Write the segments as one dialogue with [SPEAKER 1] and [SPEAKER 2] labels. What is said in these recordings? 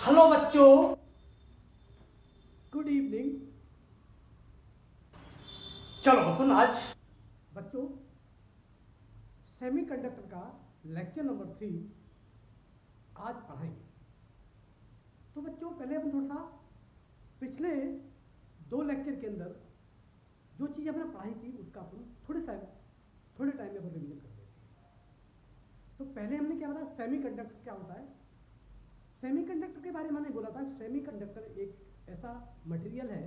[SPEAKER 1] Hello बच्चों, good evening. चलो अपन आज बच्चों सेमीकंडक्टर का लेक्चर नंबर 3 आज पढ़ाएंगे। तो बच्चों पहले अपन थोड़ा सा पिछले 2 लेक्चर के अंदर जो चीज़ हमने पढ़ाई थी उसका अपन थोड़े टाइम में अपन रिवीजन कर लेते हैं। तो पहले हमने क्या बताया, सेमीकंडक्टर क्या होता है। सेमीकंडक्टर के बारे में मैंने बोला था, सेमीकंडक्टर एक ऐसा मटेरियल है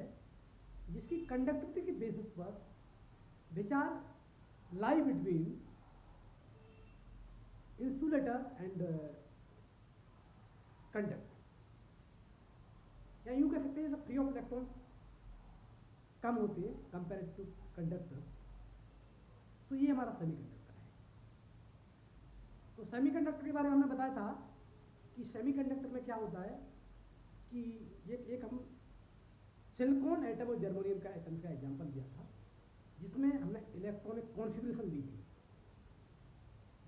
[SPEAKER 1] जिसकी कंडक्टिविटी के बेसिस पर which are lie between insulator and conductor, या यूं कह सकते हैं फ्री ऑफ इलेक्ट्रॉन कम होते हैं कंपेयर टू कंडक्टर। तो ये हमारा सेमीकंडक्टर है। तो सेमीकंडक्टर के बारे में हमने बताया था कि सेमीकंडक्टर में क्या होता है कि ये एक हम सिलिकॉन एटम और जर्मेनियम का एटम का एग्जांपल दिया था, जिसमें हमने इलेक्ट्रॉनिक कॉन्फ़िगरेशन ली थी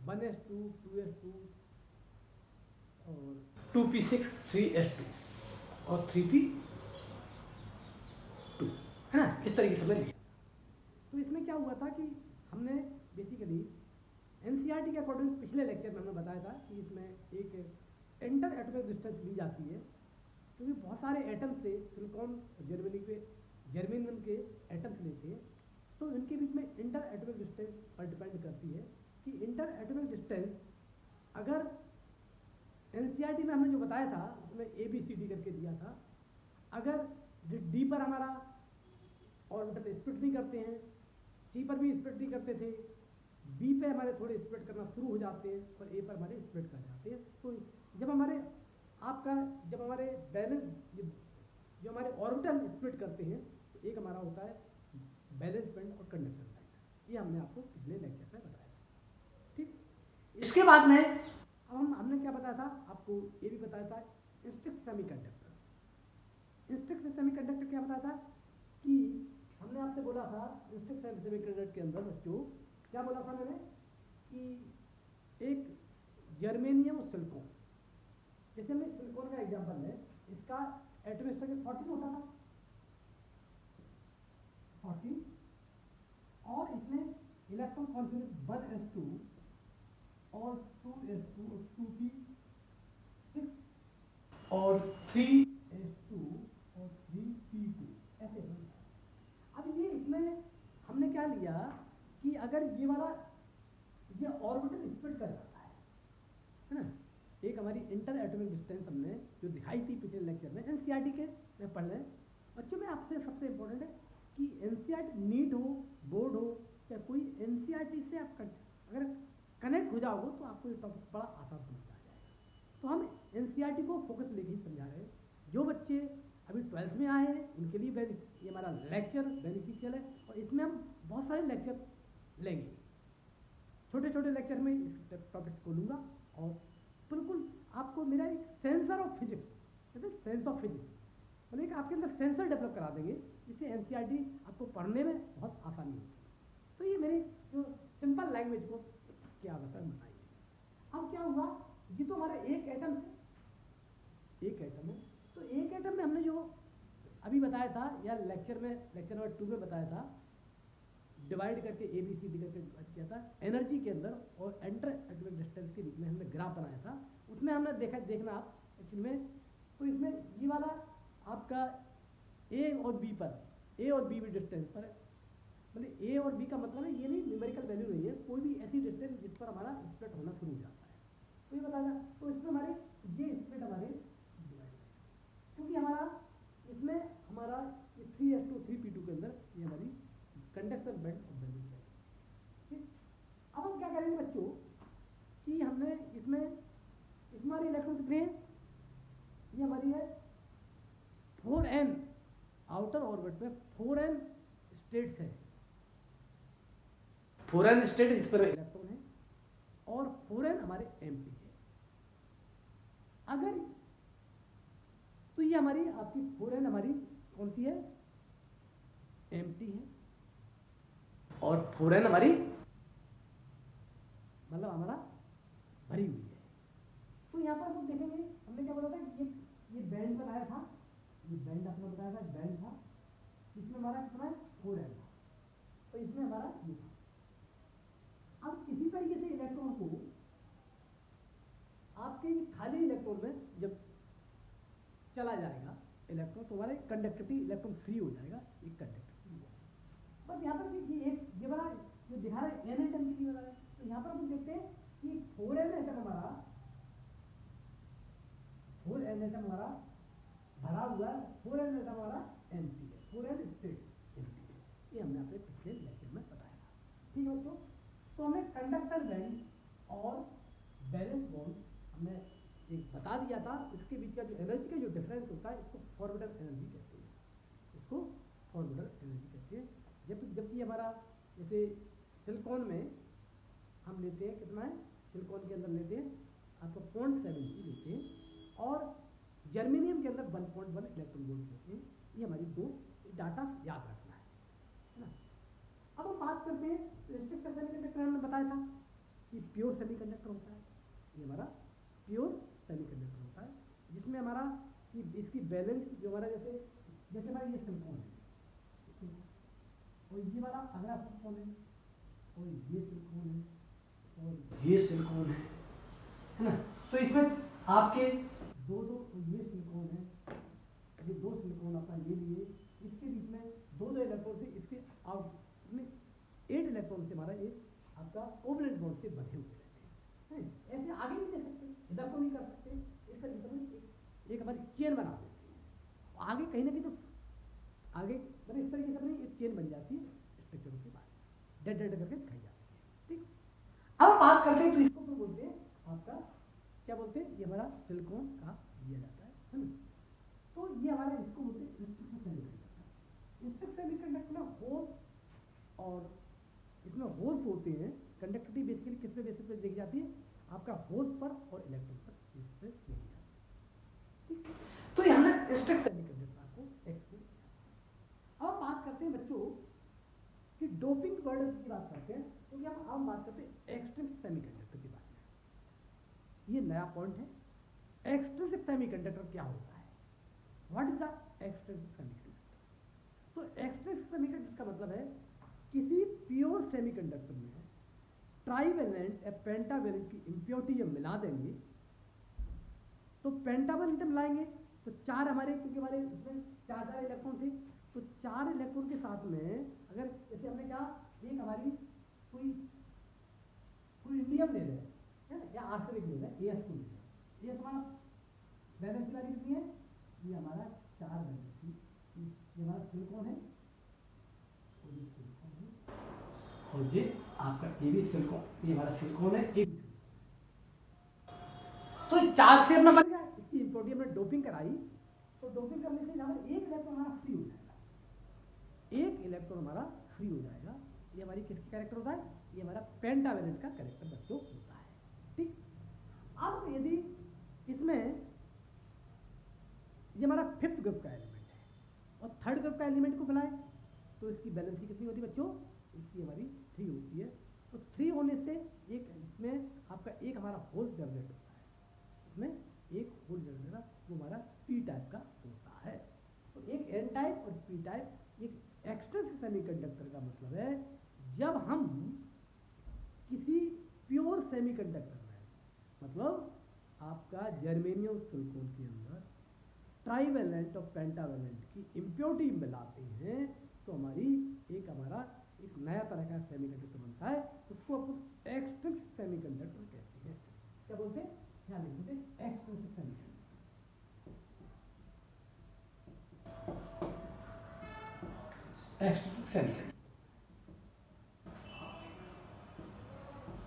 [SPEAKER 1] 1s2 2s2 और 2p6 3s2 और 3p2, है ना। इस तरीके से हमने लिया। तो इसमें क्या हुआ था कि हमने बेसिकली एनसीईआरटी के अकॉर्डिंग पिछले लेक्चर में हमने बताया था कि इसमें एक इंटर एटॉमिक डिस्टेंस ली जाती है, क्योंकि बहुत सारे एटम्स से सिलिकॉन जर्मेनियम के एटम्स लेते हैं, तो इनके बीच में इंटर एटॉमिक डिस्टेंस पर डिपेंड करती है कि इंटर एटॉमिक डिस्टेंस अगर एनसीईआरटी में हमने जो बताया था उसमें ABCD करके दिया था, अगर डी पर हमारा ऑर्बिटल स्प्लिट नहीं करते हैं, सी पर भी स्प्लिट नहीं करते थे, बी पे हमारे थोड़े स्प्लिट करना शुरू हो जाते हैं और ए पर हमारे स्प्लिट कर जाते हैं। तो जब हमारे बैलेंस जो हमारे ऑर्बिटल स्प्लिट करते हैं तो एक हमारा होता है बैलेंस बैंड और कंडक्शन बैंड। ये हमने आपको पिछले लेक्चर में बताया था, ठीक। इसके बाद में अब हमने क्या बताया था आपको, ये भी बताया था इंस्ट्रिक्ट सेमीकंडक्टर। इंस्ट्रिक्ट सेमीकंडक्टर क्या बताया था कि हमने आपसे बोला था इंस्ट्रिक्ट सेमीकंडक्टर के अंदर बच्चों क्या बोला था मैंने कि एक जर्मेनियम और सिलिकॉन, जैसे हमने सिलिकॉन का एग्जांपल है, इसका एटॉमिक स्ट्रक्चर 14 होता था 14, और इसमें इलेक्ट्रॉन कॉन्फिगरेशन 1s2 और 2s2 और 2p6 और 3s2 और 3p2 ऐसे बनता है। अब ये इसमें हमने क्या लिया कि अगर ये ऑर्बिटल स्प्लिट कर जाता है ना। एक हमारी इंटर एटॉमिक डिस्टेंस हमने जो दिखाई थी पिछले लेक्चर में एनसीईआरटी के में पढ़ लें बच्चों में। आपसे सबसे इंपॉर्टेंट है कि एनसीईआरटी नीट हो, बोर्ड हो, या कोई एनसीईआरटी से आप अगर कनेक्ट हो जाओगे तो आपको ये टॉपिक बड़ा आसान समझ आ जाएगा। तो हम एनसीईआरटी को फोकस लेके ही समझा रहे हैं। जो बच्चे अभी 12th में आए हैं उनके लिए ये हमारा लेक्चर बेनिफिशियल है, और इसमें हम बहुत सारे लेक्चर लेंगे। छोटे छोटे लेक्चर में इस टॉपिक्स को लूँगा और बिल्कुल आपको मेरा एक सेंसर ऑफ फिजिक्स, कहते हैं सेंस ऑफ फिजिक्स, मतलब एक आपके अंदर सेंसर डेवलप करा देंगे, जिससे एनसीईआरटी आपको पढ़ने में बहुत आसानी होगी। तो ये मेरी जो सिंपल लैंग्वेज को क्या बताइए। अब क्या हुआ, ये तो हमारा एक एटम है, तो एक एटम में हमने जो अभी बताया था या लेक्चर नंबर 2 में बताया था, डिवाइड करके ABCD करके डिवाइड किया था एनर्जी के अंदर और इंटर एटॉमिक डिस्टेंस के बीच में हमने ग्राफ बनाया था। उसमें हमने देखना आप एक्चुअली में, तो इसमें ये वाला आपका A और B डिस्टेंस पर, मतलब A और B का मतलब है ये नहीं न्यूमेरिकल वैल्यू नहीं है, कोई भी ऐसी डिस्टेंस जिस पर हमारा स्प्लिट होना शुरू हो जाता है। तो ये बताया, तो इसमें हमारे ये स्प्लिट हमारे डिवाइड, क्योंकि इसमें हमारा 3s2 3p2 के अंदर ये हमारी कंडक्शन बैंड और बैलेंस बैंड, ठीक। अब हम क्या करेंगे बच्चों कि हमने इसमें हमारी इलेक्ट्रॉन कितने हैं, ये हमारी है 4n, आउटर ऑर्बिट में 4n स्टेट्स है, 4n स्टेट इस पर इलेक्ट्रॉन है और 4n हमारे एम्प्टी है। अगर तो ये हमारी आपकी 4n हमारी कौन सी है, एम्प्टी है, और 4n हमारी मतलब हमारा भरी हुई है। तो यहाँ पर हम देखेंगे हमने क्या बोला था, ये हमारा कितना है 4n, तो इसमें हमारा ये था। अब किसी तरीके से इलेक्ट्रॉन को आपके खाली इलेक्ट्रॉन में जब चला जाएगा इलेक्ट्रॉन, तो हमारा कंडक्टिविटी इलेक्ट्रॉन फ्री हो जाएगा, एक कंडक्टिविटी हो जाएगा। बस यहाँ पर ये एक ये वाला जो दिखा रहा है n एटम के लिए वाला है, तो यहाँ पर हम देखते हैं कि 4n एटम हमारा 4n एटम हमारा भरा हुआ है, 4n एटम हमारा एम्प्टी है, 4n स्टेट एम्प्टी है। ये हमने अपने पिछले लेक्चर में बताया था। ठीक है दोस्तों, तो हमने कंडक्शन बैंड और बैलेंस बॉन्ड हमने एक बता दिया था। इसके बीच का जो एनर्जी का जो डिफरेंस होता है इसको फॉरवर्डर एनर्जी कहते हैं, इसको फॉरवर्डर एनर्जी कहते हैं। जबकि हमारा जैसे सिलिकॉन में हम लेते हैं कितना है, सिलिकॉन के अंदर लेते हैं आपको 0.70 लेते हैं, और जर्मेनियम के अंदर 1.1 इलेक्ट्रॉन वोल्ट लेते हैं। ये हमारी दो डाटा याद रखना है ना। अब हम बात करते हैं रिस्ट्रिक्टेड सेमीकंडक्टर। हमने बताया था कि प्योर सेमीकंडक्टर होता है, ये हमारा प्योर सेमीकंडक्टर होता है, जिसमें हमारा कि इसकी बैलेंस जो हमारा जैसे हमारा ये सिलिकॉन है, और ये वाला अगला सिलिकॉन है, और ये सिलिकॉन है, और ये सिलिकॉन है ना। तो इसमें आपके दो ये सिलिकॉन है, ये दो सिलिकॉन अपना ये लिए, इसके बीच में दो इलेक्ट्रॉन से इसके आउट में 8 इलेक्ट्रॉन से हमारा ये आपका कोवलेंट बॉन्ड से बंधे हुए रहते हैं। ऐसे आगे नहीं ले सकते, इधर को नहीं कर सकते, इस तरीके से एक हमारी चेन बना देते हैं। आगे कहीं ना कहीं तो आगे मतलब इस तरीके से अपनी एक चेन बन जाती है, स्ट्रक्चरों के बारे में डेड करके दिखाई जाती है। ठीक, अब हम बात करते हैं तो इसको बोलते हैं आपका क्या बोलते हैं, ये हमारा सिलिकॉन का दिया जाता है ना। तो ये हमारा इसको बोलते हैं रिस्ट्रिक्टेड सेमीकंडक्टर। रिस्ट्रिक्टेड सेमीकंडक्टर में होल और इसमें होल्स होते हैं। कंडक्टिविटी बेसिकली किस पे बेसिस पे देखी जाती है, आपका होल्स पर और इलेक्ट्रॉन पर बेसिस पे देखी जाती है। ठीक, तो ये हमने रिस्ट्रिक्टेड सेमीकंडक्टर को एक्सप्लेन किया। अब बात करते हैं बच्चों कि डोपिंग वर्ड की बात करते हैं, तो क्या हम बात करते हैं एक्सट्रिंसिक सेमीकंडक्टर के बारे में। ये नया पॉइंट है, एक्सट्रिंसिक सेमीकंडक्टर क्या होता है, what is the extrinsic semiconductor. तो एक्सट्रिंसिक सेमीकंडक्टर का मतलब है किसी प्योर सेमीकंडक्टर में ट्राइवेलेंट या पेंटावेलेंट की इंप्योरिटी जब मिला देंगे तो पेंटावेलेंट मिलाएंगे तो 4 हमारे, क्योंकि हमारे इसमें 4 इलेक्ट्रॉन थे, तो 4 इलेक्ट्रॉन के साथ में अगर जैसे हमने क्या एक हमारी कोई इंडियम ले लें है ना, या आर्सेनिक ले लें, AS2 ले लें, ये हमारा वैलेंसी वाली कितनी है, ये हमारा 4 वैलेंसी, ये हमारा सिलिकॉन है, और ये सिलिकॉन है, और ये आपका ये भी सिलिकॉन, ये हमारा सिलिकॉन है, एक तो 4 से अपना बन गया। इसकी इंप्योरिटी हमने डोपिंग कराई, तो डोपिंग करने से यहाँ पर एक इलेक्ट्रॉन हमारा फ्री हो जाएगा, एक इलेक्ट्रॉन हमारा फ्री हो जाएगा। ये हमारी किसकी कैरेक्टर होता है, ये हमारा पेंटावेलेंट का कैरेक्टर बच्चों होता है। ठीक, अब यदि इसमें ये हमारा 5th ग्रुप का एलिमेंट है और 3rd ग्रुप का एलिमेंट को मिलाए तो इसकी बैलेंसी कितनी होती है बच्चों, इसकी हमारी 3 होती है। तो 3 होने से एक इसमें आपका एक हमारा होल जनरेट होता है, इसमें एक होल जनरेटर वो हमारा P टाइप का होता है। तो एक N टाइप और P टाइप। एक एक्सट्रिंसिक सेमीकंडक्टर का मतलब है जब हम किसी प्योर सेमीकंडक्टर में, मतलब आपका जर्मेनियम सिलिकॉन के अंदर ट्राइवेलेंट और पेंटावेलेंट की इंप्योरिटी मिलाते हैं तो हमारी हमारा एक नया तरह का सेमीकंडक्टर बनता है, उसको अपन एक्सट्रिंसिक सेमीकंडक्टर कहते हैं। क्या बोलते हैं, ध्यान रखिए, extrinsic semiconductor. Extrinsic semiconductor,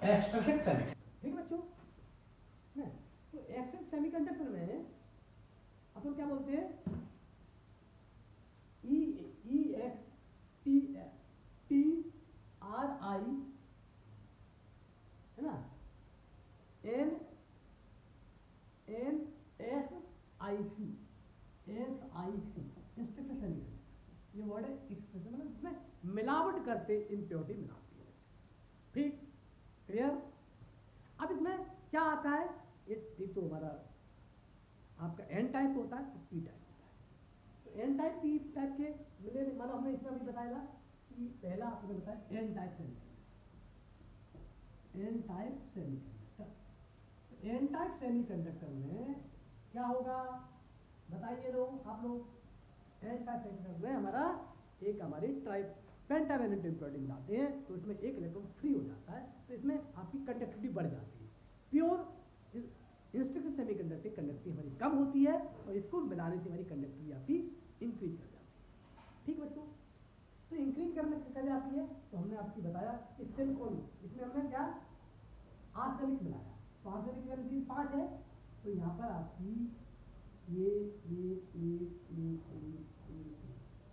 [SPEAKER 1] extrinsic semiconductor, ठीक है बच्चों। तो एक्सट्रिंसिक सेमीकंडक्टर में अपन क्या बोलते हैं, EXTRI है ना, NSIC इंस्ट्रक्टर सेमीकंडक्टर, ये वर्ड है एक्सप्रेशन, मतलब इसमें मिलावट करते इम्प्योरिटी मिलाती है। ठीक, क्लियर। अब इसमें क्या आता है, एक तो हमारा आपका N टाइप होता है, P टाइप होता है। तो तो एन टाइप पी टाइप के मिले, मानो हमने इसमें अभी बताया कि पहला आपने बताया N type semiconductor, N type semiconductor. N type semiconductor में क्या होगा बताइए लोग, आप लोग। एन टाइप सेमीकंडक्टर में हमारा एक हमारी ट्राइप पेंटावैलेंट प्रोटीन लाते हैं, तो इसमें एक इलेक्ट्रॉन फ्री हो जाता है, तो इसमें आपकी कंडक्टिविटी बढ़ जाती है। प्योर इंस्ट्रक्शन सेमीकंडक्टिव कंडक्टिविटी हमारी कम होती है, और इसको मिलाने से हमारी कंडक्टिविटी आपकी इंक्रीज कर जाती है। ठीक बच्चों, तो इंक्रीज करने कर जाती है, तो हमने आपकी बताया कि सिलिकॉन, इसमें हमने क्या आर्सेनिक मिलाया, तो आर्सेनिक की वैल्यू 5 है, तो यहाँ पर आपकी ये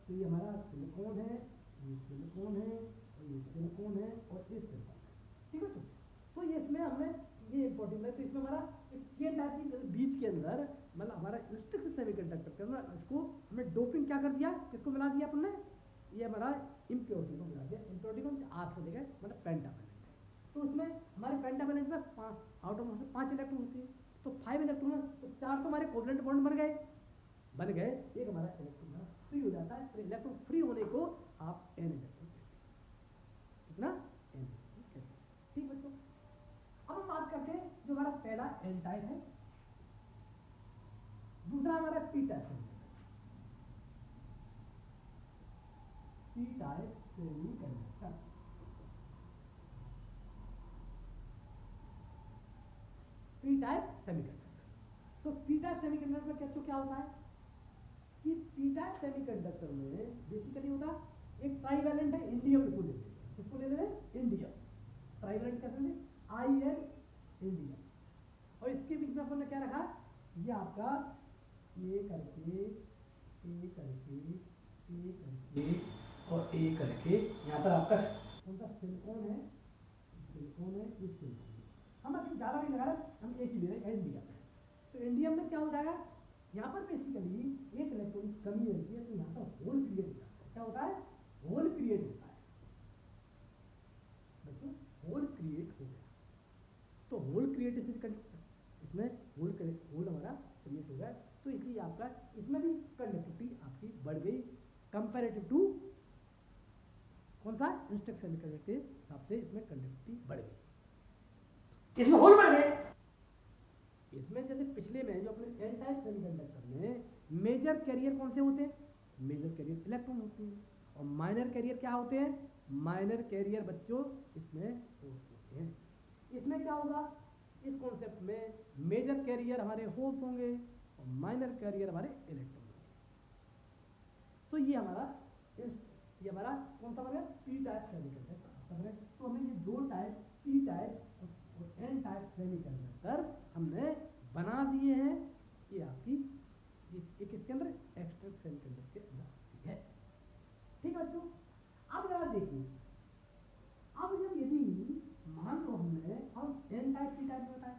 [SPEAKER 1] तो ये हमारा सिलिकॉन है, ये सिलिकॉन है, और ये सिलिकॉन है, और ये सिलिकॉन है। ठीक है, तो ये इसमें हमने ये इंपॉर्टेंट है, तो इसमें हमारा चेन टाइप की बीच के अंदर मतलब हमारा इंस्ट्रक्शन सेमीकंडक्टर के अंदर इसको हमने डोपिंग क्या कर दिया, किसको मिला दिया अपन ने, ये हमारा इम्प्योरिटी को मिला दिया। इम्प्योरिटी को आर्सेनिक है, मतलब पेंटावैलेंट है, तो उसमें हमारे पेंटावैलेंट में आउट ऑफ 5 इलेक्ट्रॉन होते हैं, तो 5 इलेक्ट्रॉन है, तो 4 तो हमारे कोवलेंट बॉन्ड बन गए, एक हमारा इलेक्ट्रॉन फ्री हो जाता है। तो इलेक्ट्रॉन फ्री होने को आप एन इलेक्ट्रॉन कहते हैं, कितना एन इलेक्ट्रॉन कहते हैं। ठीक बच्चों, अब हम बात करते हैं जो हमारा पहला एन टाइप है, दूसरा हमारा पी टाइप है। P type semiconductor, P type semiconductor. तो पी टाइप सेमीकंडक्टर में क्या होता है कि पी टाइप सेमीकंडक्टर में बेसिकली होता है एक ट्राइवैलेंट है, इंडियम इसको ले लेते हैं, इसको ले लेते हैं इंडियम, ट्राइवैलेंट कैसे लेते हैं, आई एन इंडियम, और इसके बीच में अपन ने क्या रखा, ये आपका ए करके ए करके ए करके और ए करके, यहाँ पर आपका कौन सा सिलिकॉन है, सिलिकॉन है, ये सिलिकॉन है। हम अभी ज़्यादा नहीं लगा रहे, हम एक ही ले रहे हैं इंडियम में। तो इंडियम में क्या हो जाएगा, यहाँ पर बेसिकली एक इलेक्ट्रॉन की कमी रहती है, तो यहाँ पर होल क्रिएट हो जाता है। क्या होता है, होल क्रिएट होता है बच्चों, होल क्रिएट हो गया। तो होल क्रिएट इसमें होल हमारा क्रिएट हो गया, तो इसलिए आपका इसमें भी कंडक्टिविटी आपकी बढ़ गई कंपैरेटिव टू कौन सा इंस्ट्रक्शन सेमीकंडक्टर के हिसाब से, इसमें कंडक्टिविटी बढ़ गई, इसमें होल बढ़ गए। इसमें जैसे पिछले में जो अपने एन टाइप सेमीकंडक्टर में मेजर कैरियर कौन से होते हैं, मेजर कैरियर इलेक्ट्रॉन होते हैं, और माइनर कैरियर क्या होते हैं, माइनर कैरियर बच्चों इसमें होल्स होते हैं। इसमें क्या होगा, इस कॉन्सेप्ट में मेजर कैरियर हमारे होल्स होंगे और माइनर कैरियर हमारे इलेक्ट्रॉन होंगे। तो ये हमारा कौन सा बन गया, पी टाइप सेमीकंडक्टर। तो हमने ये दो टाइप पी टाइप और एन टाइप सेमीकंडक्टर हमने बना दिए हैं, ये आपकी एक इसके अंदर एक्स्ट्रा सेमीकंडक्टर के अंदर आती है। ठीक है बच्चों, अब जरा देखिए, अब जब यदि मान लो हमने अब एन टाइप पी टाइप में बताया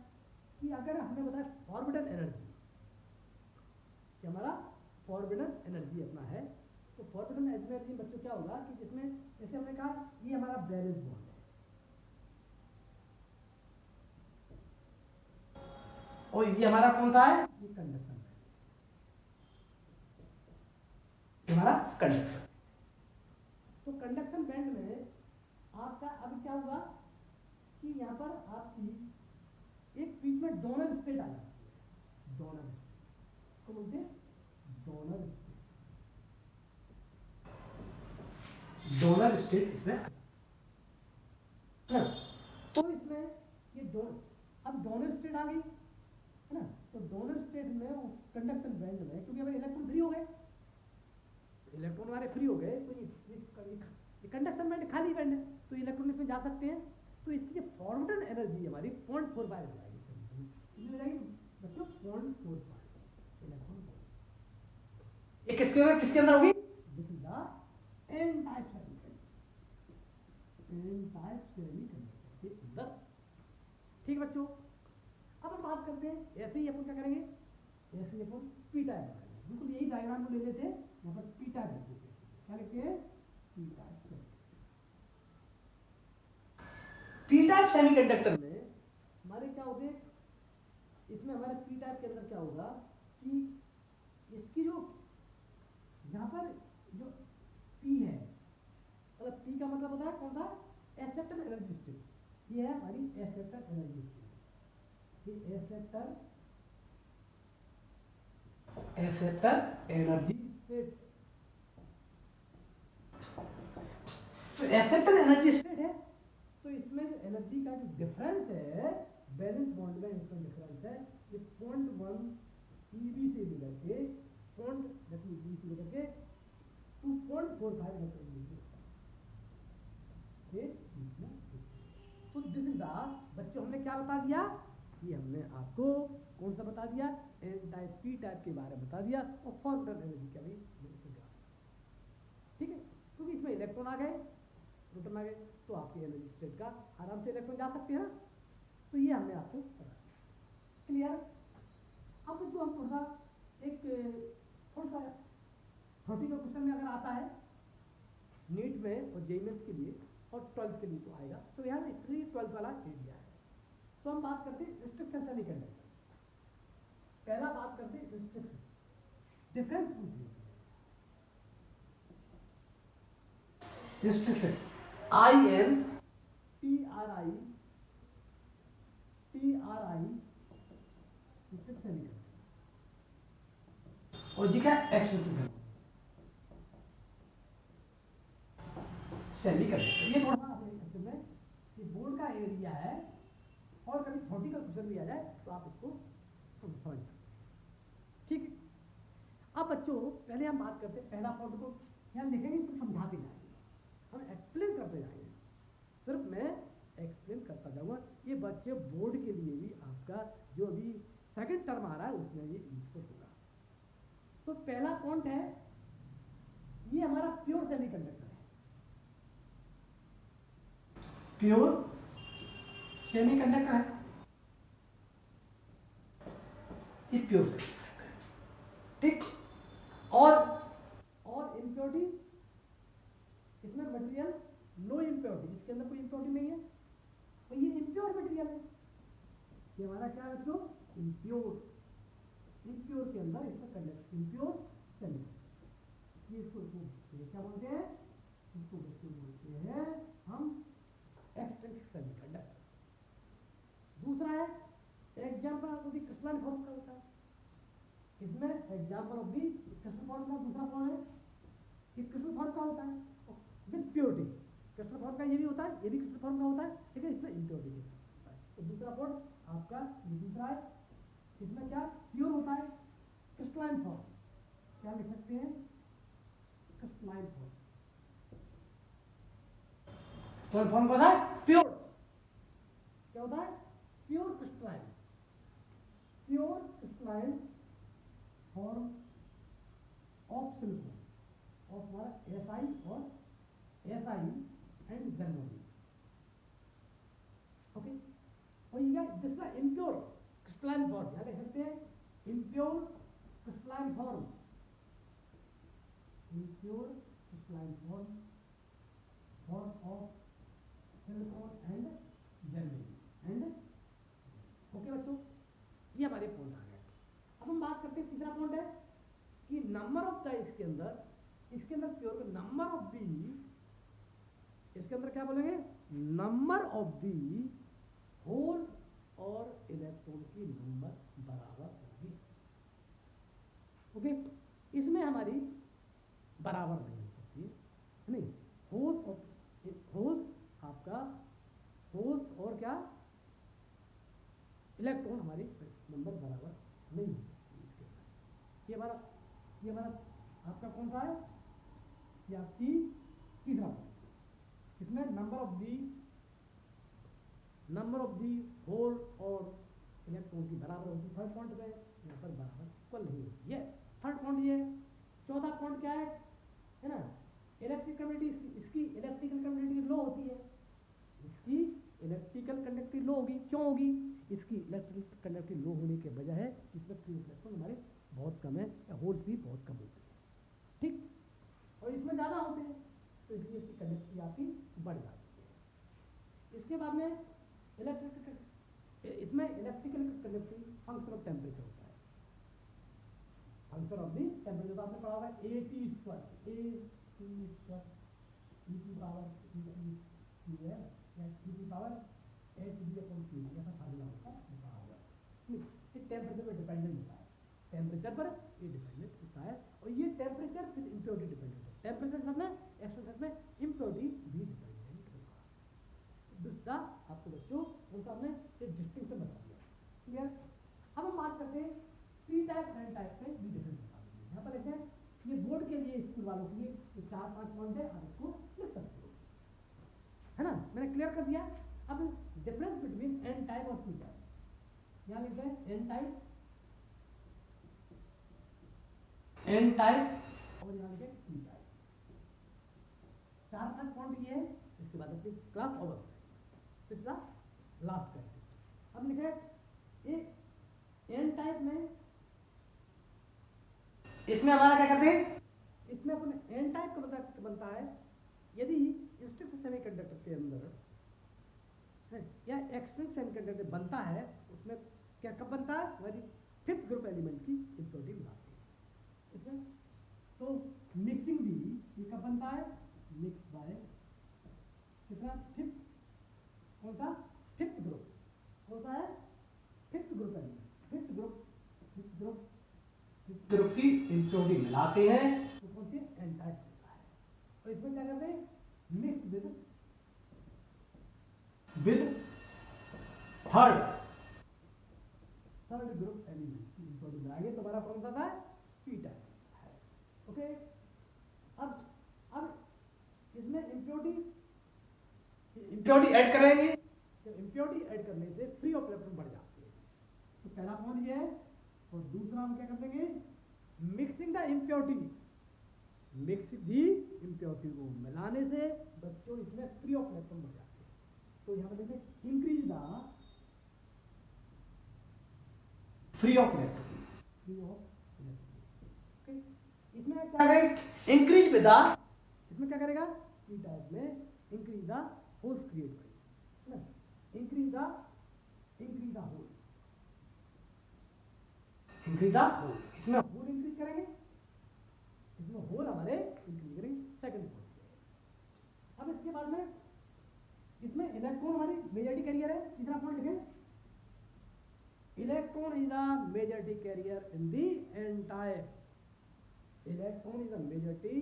[SPEAKER 1] कि अगर हमने बताया फॉरबिडन एनर्जी, कि हमारा फॉरबिडन एनर्जी अपना है, तो फॉरबिडन एनर्जी बच्चों क्या होगा कि जिसमें जैसे हमने कहा ये हमारा बैलेंस बॉन्ड है, और ये हमारा कौन सा है, ये कंडक्शन बैंड, हमारा कंडक्शन। तो कंडक्शन बैंड में आपका अब क्या होगा कि यहाँ पर आपकी एक बीच में डोनर स्टेट आ जाती है, डोनर स्टेट को बोलते हैं डोनर स्टेट, डोनर स्टेट इसमें है। तो इसमें ये अब डोनर स्टेट आ गई है ना, तो डोनर स्टेट में कंडक्शन बैंड में क्योंकि हमारे इलेक्ट्रॉन फ्री हो गए, इलेक्ट्रॉन हमारे फ्री हो गए, तो ये कंडक्शन बैंड खाली बैंड है, तो इलेक्ट्रॉन इसमें जा सकते हैं। तो इसकी फॉरबिडन एनर्जी हमारी 0.45 हो जाएगी, कितनी हो जाएगी बच्चों, 0.45 इलेक्ट्रॉन। ये किसके अंदर होगी, this is the N type semiconductor, N type semiconductor के अंदर। ठीक बच्चों, अब हम बात करते हैं ऐसे ही अपन क्या करेंगे, ऐसे ही अपन पी टाइप बनाएंगे, बिल्कुल यही डायग्राम को ले लेते हैं, यहाँ पर पी टाइप लिख देते हैं, क्या लिखते हैं, P type. P type semiconductor में हमारे क्या होते हैं, इसमें हमारे पी टाइप के अंदर क्या होगा कि इसकी जो यहाँ पर जो P है, मतलब P का मतलब होता है कौन सा, एक्सेप्टर एनर्जी स्टेट। ये है हमारी एक्सेप्टर एनर्जी स्टेट। ये एक्सेप्टर एनर्जी स्टेट, तो एक्सेप्टर एनर्जी स्टेट है। तो इसमें जो एनर्जी का जो डिफरेंस है बैलेंस बॉन्ड में, इसमें डिफरेंस है ये 0.1 EB से लेकर के बी से लेकर के 2.45 इलेक्ट्रॉन के बीच में। तो दिस इज द, बच्चों हमने क्या बता दिया, ये हमने आपको कौन सा बता दिया, एन टाइप पी टाइप के बारे में बता दिया, और फॉर्मल एनर्जी क्या भाई, ठीक है। क्योंकि इसमें इलेक्ट्रॉन आ गए, प्रोटॉन आ गए, तो आपके एनर्जी स्टेट का आराम से इलेक्ट्रॉन जा सकते हैं ना। तो ये हमने आपको बता दिया, क्लियर। अब जो हम थोड़ा एक थोड़ा सा 30 का क्वेश्चन में अगर आता है नीट में और जेईई मेंस के लिए और 12th के लिए तो आएगा, तो यहाँ 3-12 वाला एरिया है। तो हम बात करते हैं रिस्ट्रिक्शन सेमीकंडक्टर। पहला बात करते हैं रिस्ट्रिक्शन, डिफरेंस पूछ लीजिए रिस्ट्रिक्शन, INTRI रिस्ट्रिक्शन सेमीकंडक्टर, और जी क्या एक्सटेंसिव सेमीकंडक्टर। ये थोड़ा अपने में ये बोर्ड का एरिया है, और कभी 30 का क्वेश्चन भी आ जाए तो आप इसको समझ सकते हैं, ठीक है। अब बच्चों पहले हम बात करते हैं पहला पॉइंट को, यहाँ लिखेंगे तो समझाते जाएंगे, हम एक्सप्लेन करते जाएंगे, सिर्फ मैं एक्सप्लेन करता जाऊंगा। ये बच्चे बोर्ड के लिए भी आपका जो अभी सेकंड टर्म आ रहा है उसमें ये यूजफुल होगा। तो पहला पॉइंट है, ये हमारा प्योर सेमीकंडक्टर है, प्योर सेमीकंडक्टर है, ये प्योर सेमीकंडक्टर, ठीक। और इम्प्योरिटी, इसमें मटेरियल लो इम्प्योरिटी, इसके अंदर कोई इम्प्योरिटी नहीं है, तो ये इम्प्योर मटेरियल है। ये हमारा क्या है बच्चों, इम्प्योर के अंदर इसमें कंडक्ट, इम्प्योर सेमीकंडक्टर। ये इसको क्या बोलते हैं, इसको बच्चों बोलते हैं हम एक्सट्रिंसिक सेमीकंडक्टर। दूसरा है example of the crystalline form का होता है, इसमें example of the crystal form का दूसरा फॉर्म है, ये क्रिस्टल फॉर्म का होता है विद प्योरिटी। क्रिस्टल फॉर्म का ये भी होता है, ये भी क्रिस्टल फॉर्म का होता है, लेकिन इसमें इम्प्योरिटी के साथ होता है। तो दूसरा पॉइंट आपका ये दूसरा है, इसमें क्या प्योर होता है, क्रिस्टलाइन फॉर्म, क्या लिख सकते हैं, क्रिस्टलाइन फॉर्म। क्रिस्टल फॉर्म होता है प्योर, क्या होता है, pure crystalline, pure crystalline form of silicon, और हमारा SI और SI एंड जर्मनी, ओके। और ये जिसका इम्प्योर क्रिस्टलाइन फॉर्म, क्या देख सकते हैं, impure crystalline form, impure crystalline form of silicon and Germany and, okay बच्चों, ये हमारे पॉइंट आ गए। अब हम बात करते हैं तीसरा पॉइंट है कि नंबर ऑफ द, इसके अंदर प्योर नंबर ऑफ दी, इसके अंदर क्या बोलेंगे, नंबर ऑफ दी होल और इलेक्ट्रॉन की नंबर बराबर होगी, ओके। इसमें हमारी बराबर नहीं हो सकती है, नहीं, होल्स आपका, होल्स और क्या इलेक्ट्रॉन हमारी नंबर बराबर नहीं हो सकती इसके अंदर। ये हमारा आपका कौन सा है, ये आपकी तीसरा पॉइंट, इसमें नंबर ऑफ दी होल और इलेक्ट्रॉन की बराबर होती है। थर्ड पॉइंट में यहाँ पर बराबर इक्वल नहीं होती है, थर्ड पॉइंट ये। चौथा पॉइंट क्या है ना, इलेक्ट्रिक कंडक्टिविटी, इसकी इलेक्ट्रिकल कंडक्टिविटी लो होती है, इसकी इलेक्ट्रिकल कंडक्टिविटी लो होगी, क्यों होगी, इसकी इलेक्ट्रिकल कंडक्टिविटी लो होने के वजह है इसमें फ्री इलेक्ट्रॉन हमारे बहुत कम है, या होल्स भी बहुत कम होते हैं, ठीक, और इसमें ज़्यादा होते हैं, तो इसलिए इसकी कंडक्टिविटी आपकी बढ़ जाती है। इसके बाद में इसमें electrical conductivity function of temperature होता है, फंक्शन ऑफ द टेम्परेचर। तो आपने पढ़ा होगा A T square, A T square E की पावर क्यू है या ई की power H D upon Q, ऐसा फार्मूला होता है, पढ़ा होगा। ये टेम्परेचर पर डिपेंडेंट होता है, टेम्परेचर पर ये डिपेंडेंट होता है। और ये टेम्परेचर फिर इम्प्योरिटी डिपेंडेंट है, टेम्परेचर सब में एक्सट्रा में इम्प्योरिटी भी डिपेंडेंट होगा। दूसरा आपको बच्चों उनका हमने एक डिस्टिंक्शन बता दिया, क्लियर। अब हम बात करते हैं पी टाइप एन टाइप में भी डिफरेंस बता देंगे। यहाँ पर लिखते हैं, ये बोर्ड के लिए स्कूल वालों के लिए ये 4-5 पॉइंट है, आप इसको लिख सकते हो, है ना, मैंने क्लियर कर दिया। अब डिफरेंस बिटवीन एन टाइप और पी टाइप, यहाँ लिखते हैं एन टाइप, एन टाइप और यहाँ लिखे पी टाइप। 4-5 पॉइंट ये है, इसके बाद अपनी क्लास ओवर। पिछला लास्ट क्वेश्चन अब लिखे एक एन टाइप में, इसमें हमारा क्या करते हैं, इसमें अपने एन टाइप का मतलब बनता है यदि इंस्ट्रिक्ट सेमीकंडक्टर के अंदर है या एक्सट्रिंसिक सेमीकंडक्टर बनता है, उसमें क्या कब बनता है, हमारी 5th ग्रुप एलिमेंट की इम्प्योरिटी मिलाते हैं इसमें। तो मिक्सिंग भी ये कब बनता है, मिक्स बाय कितना 5th, कौन सा 5th ग्रुप, कौन सा है 5th group element, 5th group की इम्प्योरिटी मिलाते हैं तो कौन सी एन टाइप होता है। और इसमें क्या करते हैं, mix with third group element की इम्प्योरिटी मिलाएंगे तो हमारा कौन सा था, पी टाइप है। ओके, अब इसमें इम्प्योरिटी ऐड करेंगे, तो इम्प्योरिटी ऐड करने से फ्री ऑफ इलेक्ट्रॉन बढ़ जाते हैं। तो पहला पॉइंट ये है, और दूसरा हम क्या कर देंगे, mixing the impurity, mix the impurity को मिलाने से बच्चों इसमें फ्री ऑफ इलेक्ट्रॉन बढ़ जाते हैं। तो यहाँ पर देखिए increase the free of electron, free of electron. इसमें क्या करेगा, इंक्रीज विद द, इसमें क्या करेगा, पी टाइप में इंक्रीज द होल्स क्रिएट करेगा, increase the hole, increase the hole, इसमें होल इंक्रीज करेंगे, इसमें होल हमारे इंक्रीज करेंगे, सेकंड पॉइंट। अब इसके बाद में इसमें इलेक्ट्रॉन हमारी मेजॉरिटी कैरियर है, तीसरा पॉइंट लिखें, electron is the majority carrier in the N type, electron is the majority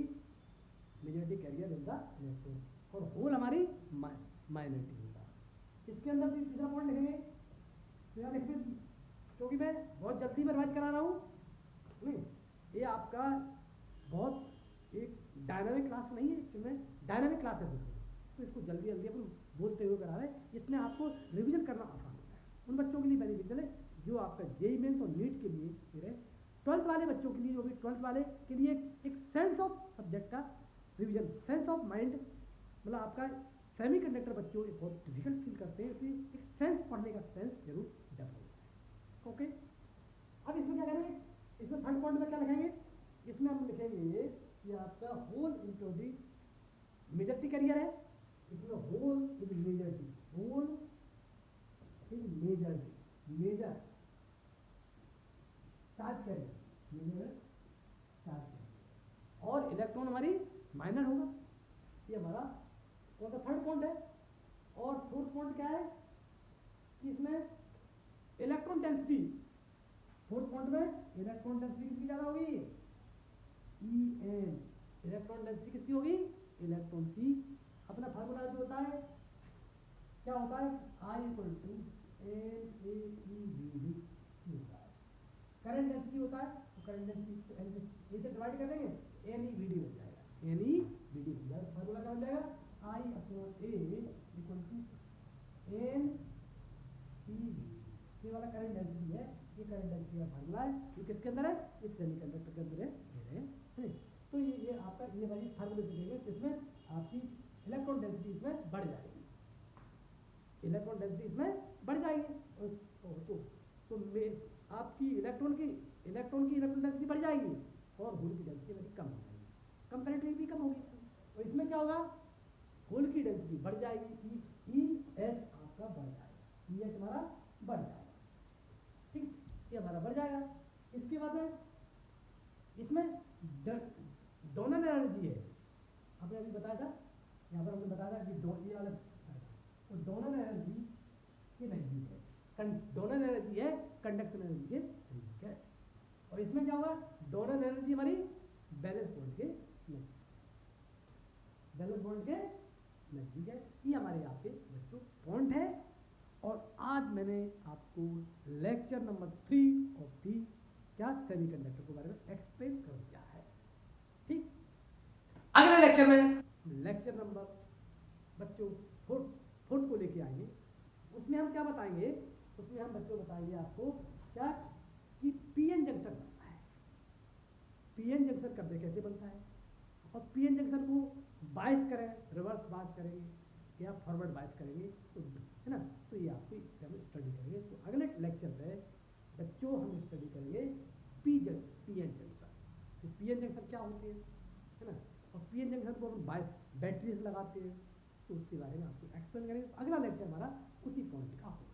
[SPEAKER 1] carrier in the electron, और होल हमारी माइनॉरिटी होगा। इसके अंदर भी तीसरा पॉइंट लिखेंगे, तो यहाँ लिखते, क्योंकि मैं बहुत जल्दी में रिवाइज करा रहा हूँ, नहीं ये आपका बहुत एक डायनामिक क्लास नहीं है, इसमें डायनामिक क्लास है तो इसको जल्दी जल्दी अपन बोलते हुए करा रहे हैं, इसमें आपको रिवीजन करना आसान होता है। उन बच्चों के लिए बेनिफिशियल है जो आपका जेईई मेंस और नीट के लिए फिर है, 12th वाले बच्चों के लिए, जो भी 12th वाले के लिए एक सेंस ऑफ सब्जेक्ट का रिवीजन, सेंस ऑफ माइंड, मतलब आपका सेमीकंडक्टर बच्चों बहुत डिफिकल्ट फील करते हैं, इसलिए एक सेंस पढ़ने का सेंस जरूर डेवलप होता है। ओके, अब इसमें क्या करेंगे, इसमें थर्ड पॉइंट में क्या लिखेंगे, इसमें हम लिखेंगे कि आपका होल इम्प्योरिटी मेजॉरिटी कैरियर है, इसमें hole is majority, hole is majority, major charge carrier, major charge carrier, और इलेक्ट्रॉन हमारी माइनर होगा। ये हमारा कौन सा थर्ड पॉइंट है। और फोर्थ पॉइंट क्या है कि इसमें इलेक्ट्रॉन डेंसिटी, फोर्थ पॉइंट में इलेक्ट्रॉन डेंसिटी किसकी ज्यादा होगी, En, इलेक्ट्रॉन डेंसिटी किसकी होगी, इलेक्ट्रॉन की। अपना फार्मूला जो होता है क्या होता है, I इक्वल टू NaEVD होता है, करंट डेंसिटी होता है, तो करंट डेंसिटी इसे डिवाइड कर देंगे, NeVD बन जाएगा, NeVD बन जाएगा, फार्मूला क्या बन जाएगा, I upon A equal to NeVD, ये वाला करंट डेंसिटी है, ये करंट डेंसिटी का फार्मूला है, ये किसके अंदर है, इस सेमीकंडक्टर के अंदर है। तो ये आपका ये वाली फार्मूले से देंगे, इसमें आपकी इलेक्ट्रॉन डेंसिटी इसमें बढ़ जाएगी, इलेक्ट्रॉन डेंसिटी इसमें बढ़ जाएगी, तो आपकी इलेक्ट्रॉन की इलेक्ट्रॉन डेंसिटी बढ़ जाएगी और होल की डेंसिटी कम हो जाएगी, कंपैरेटिवली भी कम होगी। तो इसमें क्या होगा, होल की डेंसिटी बढ़ जाएगी, ES आपका बढ़ जाएगा, ES हमारा बढ़ जाएगा, ठीक, ये हमारा बढ़ जाएगा। इसके बाद में इसमें डोनर एनर्जी है, आपने अभी बताया था, यहाँ पर हमने बताया था कि ये वाला तो डोनर एनर्जी के नजदीक है, डोनर एनर्जी है कंडक्शन एनर्जी के नजदीक है। और इसमें क्या होगा, डोनर एनर्जी हमारी बैलेंस बॉन्ड के नजदीक, बैलेंस बॉन्ड के नजदीक है। ये हमारे यहाँ पे बच्चों पॉइंट है। और आज मैंने आपको लेक्चर नंबर 3 ऑफ दी क्या सेमीकंडक्टर के बारे में एक्सप्लेन कर दिया है। ठीक, अगले लेक्चर में लेक्चर नंबर बच्चों 4 को लेके आएंगे। उसमें हम क्या बताएंगे, उसमें हम बच्चों बताएंगे आपको क्या कि पीएन जंक्शन बनता है, पीएन जंक्शन कब कैसे बनता है, और पीएन जंक्शन को बायस करें, रिवर्स बायस करेंगे या फॉरवर्ड बायस करेंगे, तो है ना, तो ये आपको हम स्टडी करेंगे। तो अगले लेक्चर में बच्चों हम स्टडी करेंगे पीएन जंक्शन, तो पीएन जंक्शन क्या होते हैं, है ना, और पीएन जंक्शन को हम बायस बैटरीज लगाते हैं, तो उसके बारे में आपको एक्सप्लेन करेंगे। तो अगला लेक्चर हमारा उसी पॉइंट का होगा।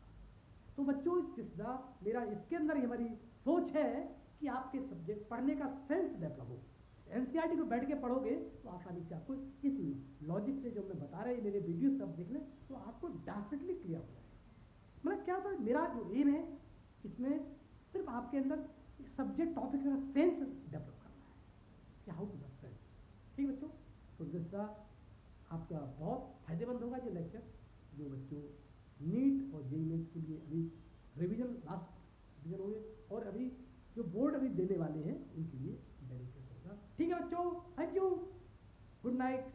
[SPEAKER 1] तो बच्चों इसका मेरा इसके अंदर ही हमारी सोच है कि आपके सब्जेक्ट पढ़ने का सेंस डेवलप हो। एनसीईआरटी को बैठ के पढ़ोगे तो आसानी से आपको इस लॉजिक से जो मैं बता रहा है, मेरे वीडियो सब देख लें तो आपको डेफिनेटली क्लियर हो जाएगा। मतलब क्या होता है, मेरा जो एम है इसमें सिर्फ आपके अंदर एक सब्जेक्ट टॉपिक का सेंस डेवलप करना है कि हाउ टू अंडरस्टैंड। ठीक बच्चों, तो दूसरा आपका बहुत फायदेमंद होगा ये लेक्चर, जो बच्चों नीट और जेईई मेंस के लिए अभी रिवीजन लास्ट रिवीजन होंगे, और अभी जो बोर्ड अभी देने वाले हैं उनके लिए बेनिफिट होगा। ठीक है बच्चों, थैंक यू, गुड नाइट।